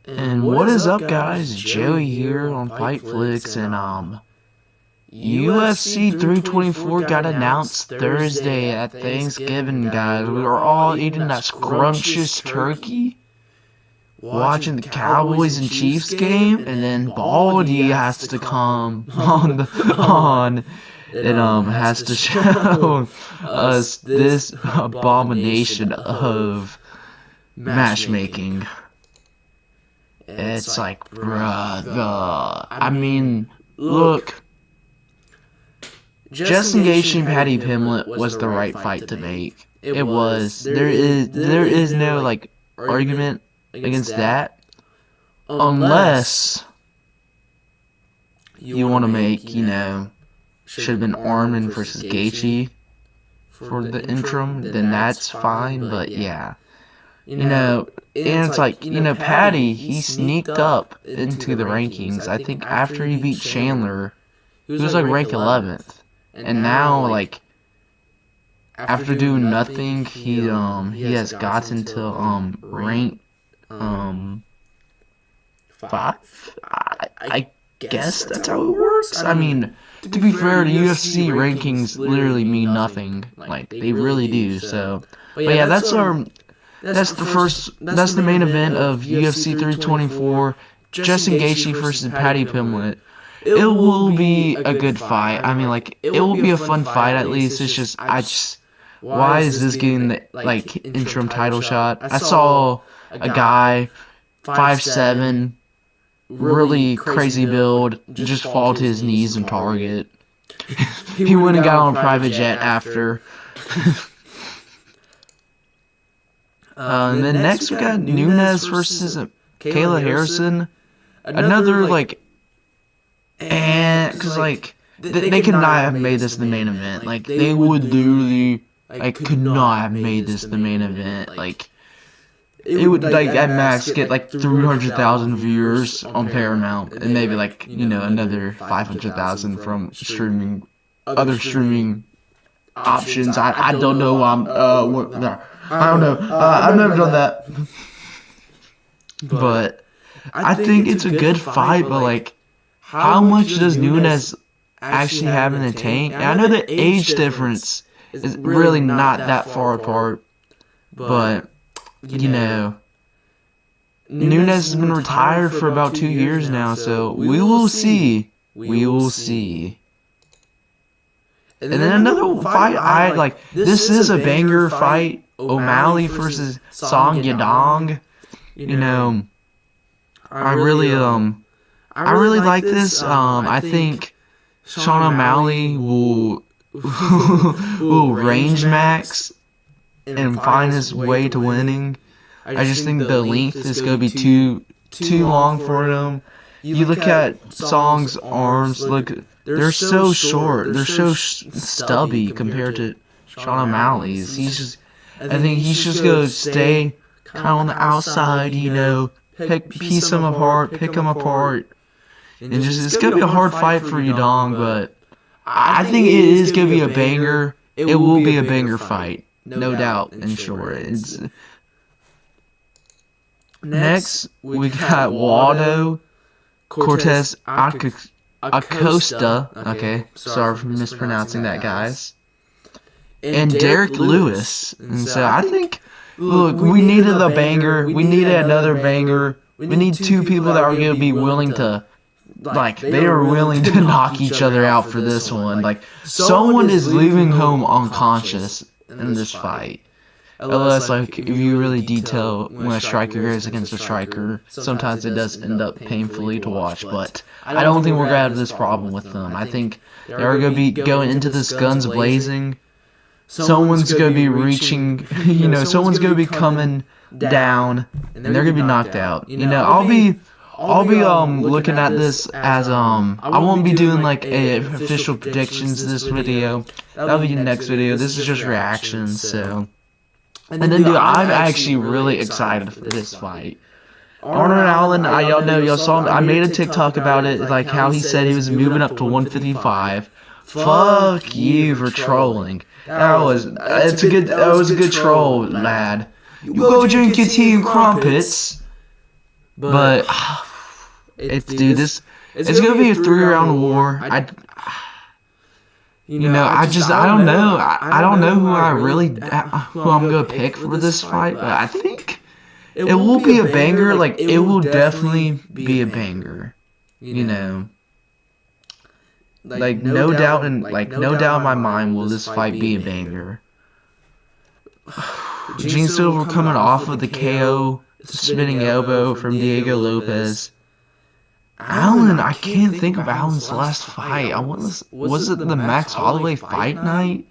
And what is up, guys? Joey here on FightFlix, and UFC 324 got announced Thursday at Thanksgiving, guys. We were all eating that scrumptious turkey, watching the Cowboys and Chiefs game, and then Baldy has to come on and has to show us this abomination of matchmaking. It's like, brother. I mean, look. Justin Gaethje and Paddy Pimblett was the right fight to make. It was. There is no, like, argument against that. Unless you want to make, should have been Arman versus Gaethje for the interim, then that's fine, but yeah. And it's like, Paddy, he sneaked up into the rankings. I think after he beat Chandler, he was like ranked 11th. And now, like, after doing nothing, he has gotten to rank 5. I guess that's how it works. I mean, to be fair, the UFC rankings literally mean nothing. Like, they really do. So, but yeah, that's the main event of UFC 324, Justin Gaethje versus Paddy Pimblett. It will be a good fight. I mean, like, it will be a fun fight at least. It's just, why is this getting the, like, interim title shot? I saw a guy, 5'7", really crazy build, just fall to his knees and target. He went and got on a private jet after. And then next we got Nunes versus Kayla Harrison. Another, like, because, like, they could not have made this the main event. Like, they would literally, like, could not have made this the main event. Like, it would, like, at max get, like, 300,000 viewers on Paramount, and maybe, like, another 500,000 from other streaming options. I don't know. I don't know. I've never done that. But I think it's a good fight, but, like, how much does Nunes actually have in the tank? And I know the age difference is really not that far apart, but, Nunes has been retired for about 2 years now, so we will see. We will see. And then another fight, this is a banger fight. O'Malley versus Song Yadong. I really like this. I think Sean O'Malley will range max and find his way to winning. I just think the length is gonna be too long for him. You look at Song's arms. Look, they're so short. They're so stubby compared to Sean O'Malley's. I think he's just going to stay kind of on the outside, piece them apart, pick them apart. And it's going to be a hard fight for Yadong, but I think it is going to be a banger. It will be a banger fight, no doubt, and sure. Next, we got Waldo Cortez Acosta. Okay, sorry for mispronouncing that, guys. And Derek Lewis. And so I think, look, we needed a banger. We needed another banger. We need two people that are going to be willing to, like, they are willing to knock each other out for this one. Like, someone is leaving home unconscious in this fight. Unless, like, if you really detail when a striker goes against a striker, sometimes it does end up painfully to watch. But I don't think we're going to have this problem with them. I think they're going to be going into this guns blazing. Someone's going to be reaching, someone's going to be coming down, and they're going to be knocked out. I'll be looking at this as, I won't be doing, like, official predictions this video. That'll be the next video. This is just reactions, so. And then, dude, I'm actually really excited for this fight. Arnold Allen, y'all saw, I made a TikTok about it, like, how he said he was moving up to 155. Fuck you for trolling. That was a good troll, lad. You go drink your tea and crumpets. But dude, it's gonna be a 3-round war. I don't know. I don't know who I'm gonna pick for this fight, but I think it will be a banger. Like, it will definitely be a banger. You know, like no doubt in my mind will this fight be a banger. Gene Silver coming off of the KO spinning elbow from Diego Lopez. Allen, I can't think of Allen's last fight. Was it the Max Holloway fight night?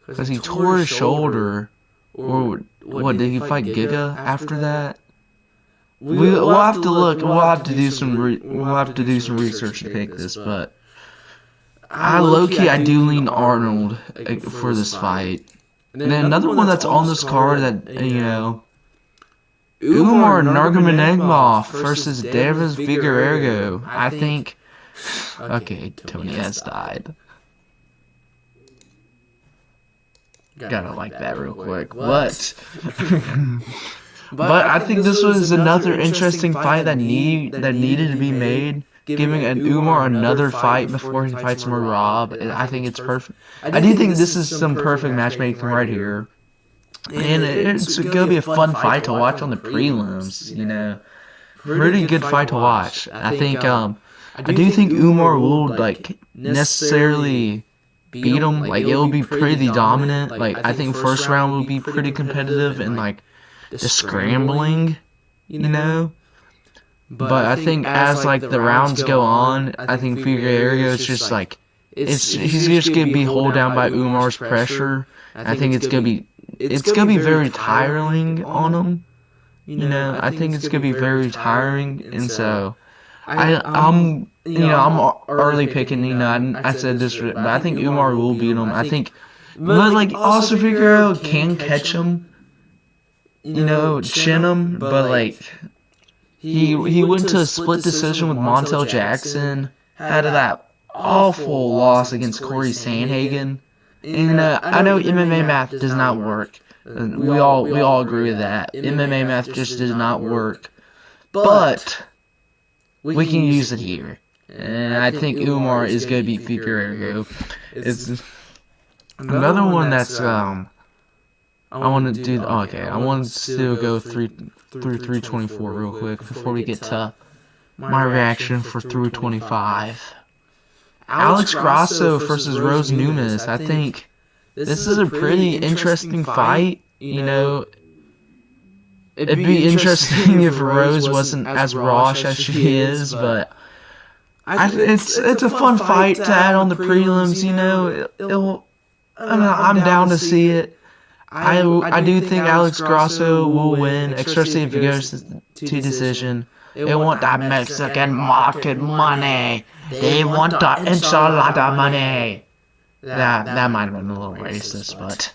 Because he tore his shoulder. Or what, did he fight Giga after that? We'll have to look. We'll have to do some research to pick this, but I do lean Arnold for this fight. And then another one that's on this card that, you know, Umar Nurmagomedov versus Davis Figueiredo. I think. Okay, Tony has died. Gotta like that real quick. But I think this was another interesting fight that needed to be made, giving an Umar another fight before he fights Merab. I think it's perfect. I do think this is some perfect matchmaking right here. And it's going to be a fun fight to watch on the prelims, you know. Pretty good fight to watch. I think, I do think Umar will, like, necessarily beat him. Like, it'll be pretty dominant. Like, I think first round will be pretty competitive and, like, the scrambling, you know. But I think as, like, the rounds go on, I think Figueiredo is just, like, he's just going to be held down by Umar's pressure. I think it's going to be very tiring on him. You know, I think it's going to be very tiring, and so I'm early picking, you know, I said this, but I think Umar will beat him. I think, but, like, also Figueiredo can catch him, you know, chin him, but, like, he went to a split decision with Montel Jackson, had that awful loss against Corey Sandhagen. And I know MMA math does not work. We all agree with that. MMA math just does not work. But we can use it here. And I think Umar is going to beat Figueiredo. It's another one that's I want to do. Okay, I want to go through 324 real quick before we get to my reaction for 325. Alex Grasso versus Rose Namajunas. I think this is a pretty interesting fight. You know, it'd be interesting if Rose wasn't as raw as she is, but it's a fun fight to add on the prelims. You know, I'm down to see it. I do think Alex Grasso will win, especially if it goes to decision. They want that Mexican market money. They want the enchilada money. That might have been a little racist, but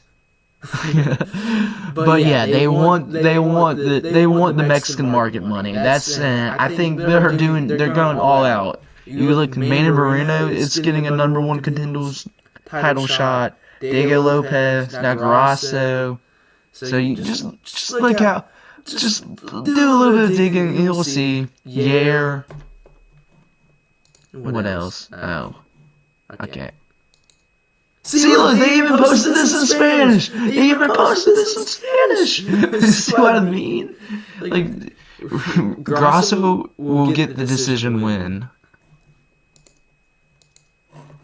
but yeah, they want the Mexican market money. That's I think they're going all out. You look, Manny Moreno is getting a #1 contenders title shot. Diego Lopez, now Grasso. So you just look out. Just do a little bit of digging, and you'll see. Yeah. What else? Oh. Okay. See, look, they even posted this in Spanish. See what I mean? Like, Grasso will get the decision win.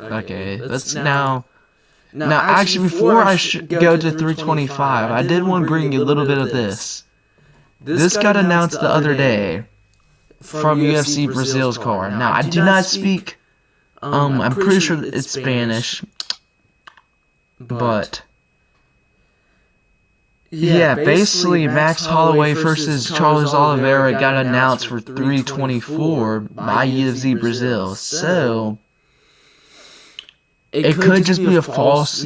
Okay, let's now, actually, before I go to 325, I did want to bring you a little bit of this. This got announced the other day from UFC Brazil's card. Now, I do not speak, I'm pretty sure it's Spanish, but yeah, basically Max Holloway versus Charles Oliveira got announced for 324 by UFC Brazil. So it could just be a false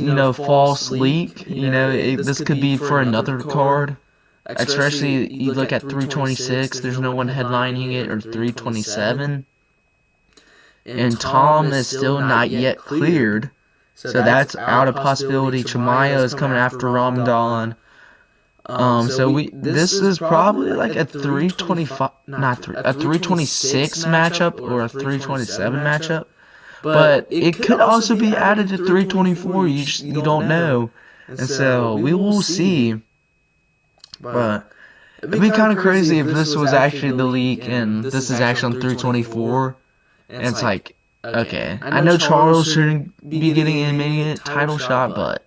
leak. This could be for another card. Especially, you look at 326, there's no one headlining it, or 327. And Tom is still not yet cleared. So that's out of possibility. Chimaev is coming after Ramadan. This is probably like a 325, a 326 matchup or a 327 matchup. But it could also be added to 324. You don't know, and so we will see. But it'd be kind of crazy if this was actually the leak and this is actually on 324. And it's like, okay, I know Charles shouldn't be getting an immediate title shot, but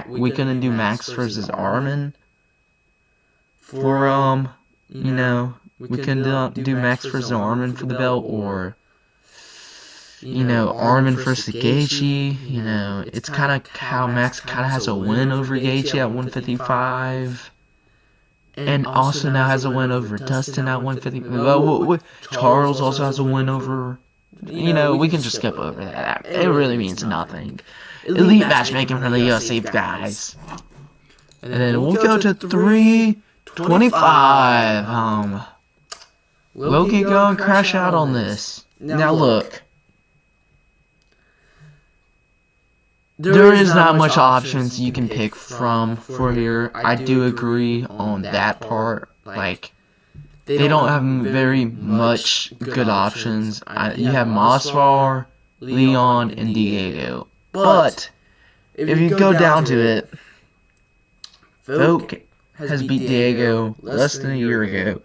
we couldn't do Max versus Armin for we couldn't do Max versus Armin for the belt, or Armin versus Gaethje. It's kind of how Max kind of has a win over Gaethje at 155. And also now has a win over Dustin at 150. Well, Charles also has a win over. We can just skip over that. It really means nothing. Elite matchmaking for the UFC guys. And then we'll go to 325. Logan go and crash out on this. Now look. There is not much options you can pick from for here. I do agree on that part. Like, they don't have very much good options. You have Masvar, Leon, and Diego. But if you go down to it, Volk has beat Diego less than a year ago.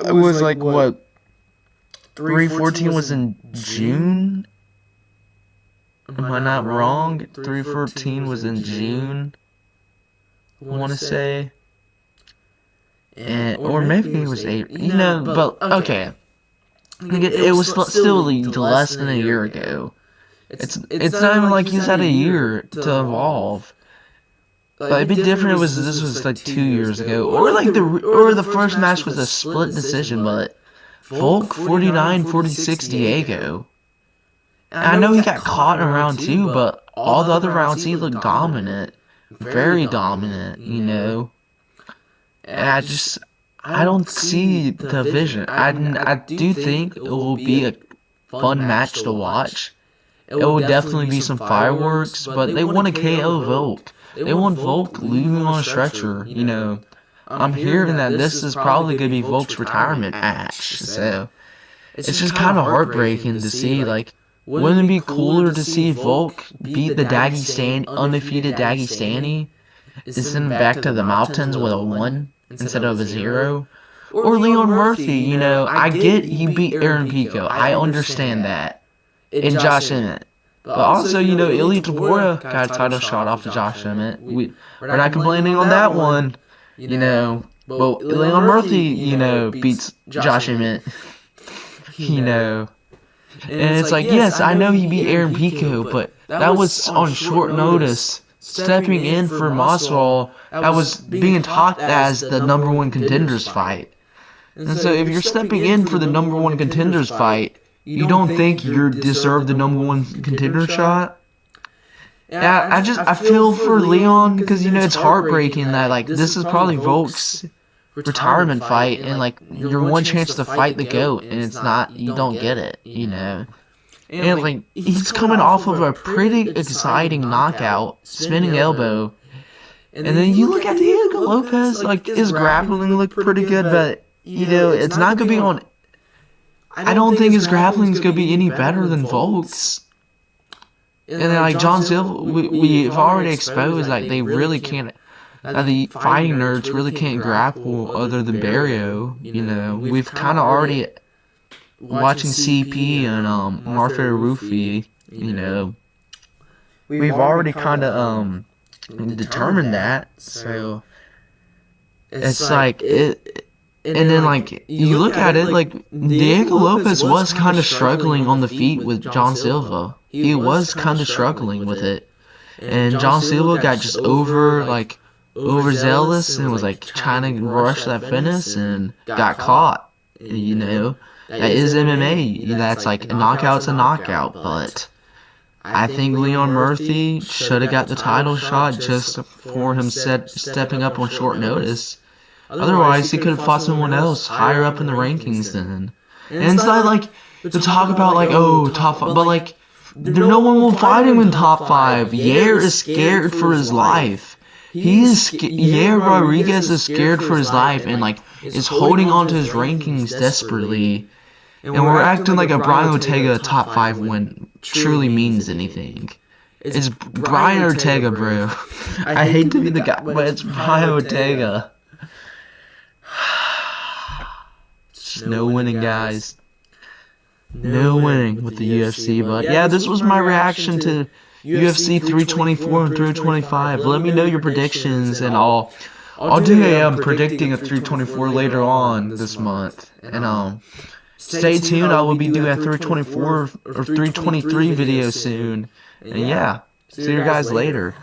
It was like, what? 314 was in June? Am I not wrong? 314 was in June, I want to say. Or maybe it was April. But okay. It was still less than a year ago. It's not even like he's had a year to evolve. But it'd be different if this was like 2 years ago. Or like the first match was a split decision, but Volk 49-46 Diego. I know he got caught in round 2, but all the other rounds he looked dominant. Very dominant, And I don't see the vision. I do think it will be a fun match to watch. It will definitely be some fireworks, but they want to KO Volk. They want Volk leaving on a stretcher, I'm hearing that this is probably going to be Volk's retirement match, so it's just kind of heartbreaking to see, like, wouldn't it be cooler to see Volk beat the undefeated Dagestani and send him back to the mountains with a 1 instead of a 0? Or Leon Murphy, I get he beat Aaron Pico. I understand that. And Josh Emmett. But also, Ilya Tabora got a title shot off of Josh Emmett. We're not complaining on that one. But Leon Murphy, beats Josh Emmett. And it's like, yes, I know he beat Aaron Pico, but that was on short notice. Stepping in for Masvidal, that was being talked as the #1 contenders fight. And so if you're stepping in for the #1 contenders fight, you don't think you deserve the #1 contender shot? Yeah, I feel for Leon, because, it's heartbreaking that, like, this is probably Volk's retirement fight, and, like, your one chance to fight the GOAT, and it's not, you don't get it, And, like, he's coming off of a pretty exciting knockout, spinning elbow, and then you look at Diego Lopez, like, his grappling looked pretty good, but, it's not going to be on, I don't think his grappling is going to be any better than Volk's. And then, like, John Silva, we've already exposed, like, they really can't, the fighting nerds really can't grapple other than Barrio, We've kind of already, watching CP and Martha Rufi, we've already kind of determined that, so it's like, and then, like, you look at it, like, Diego Lopez was kind of struggling on the feet with John Silva. He was kind of struggling with it. And John Silva got just overzealous and was, like, trying to rush that finish and got caught. That is MMA. That's like, a knockout's a knockout, but I think Leon Murphy should have got the title shot just for him stepping up on short notice. Otherwise, he could have fought someone else higher up in the rankings then. And it's not like to talk about, like, oh, top 5, but, like, no one will fight him in top 5. Yair is scared for his life. Yair Rodriguez is scared for his life and like is holding on to his rankings desperately. And we're acting like a Brian Ortega top 5 win truly means anything. It's Brian Ortega, bro. I hate to be the guy, but it's Brian Ortega. Just no winning, guys. No winning with the UFC. But yeah, this was my reaction to UFC 324 and 325. Let me know your predictions, and I'll do a predicting a 324 later on this month. And stay tuned. I will be doing a 324 or 323 video soon. And yeah, see you guys later.